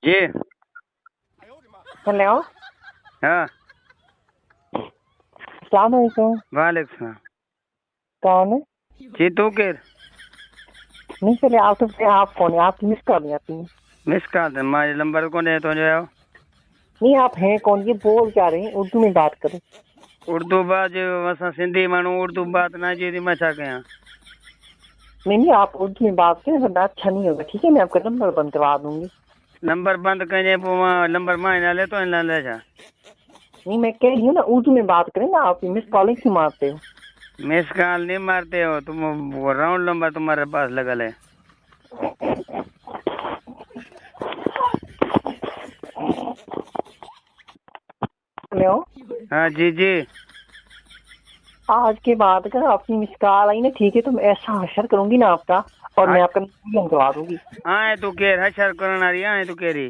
जी। Hello. हाँ। अस्सलाम वालेकुम। वालेकुम सलाम। कौन है? जी तू केर नहीं चले आप तो आप कौन है? आपकी मिस कॉल नहीं आती है। मिस कॉल दे मारे नंबर को दे तो जो है नहीं आप हैं कौन? ये बोल क्या रहे हैं? उर्दू में बात करो। उर्दू बात जो असां सिंधी माण्हू उर्दू बात ना जी मैं छा कयां। नहीं नहीं आप उर्दू में बात करें वरना अच्छा नहीं होगा। ठीक है मैं आपका नंबर बंद करवा दूंगी। नंबर बंद कजे पोइ मां नंबर मां हिन ले तो हिन ले छा। नहीं मैं कह रही हूँ ना उर्दू में बात करें ना। आप मिस कॉलिंग क्यों मारते हो? मिस कॉल नहीं मारते हो तुम। वो राउंड नंबर तुम्हारे पास लगल है। हेलो। हाँ जी जी। आज के बाद अगर आपकी मिस कॉल आई ना ठीक है तो मैं ऐसा हशर करूंगी ना आपका और मैं आपका नंबर बंद करवा दूंगी। हाँ तू केर हशर करण वाली हाँ तू केरी।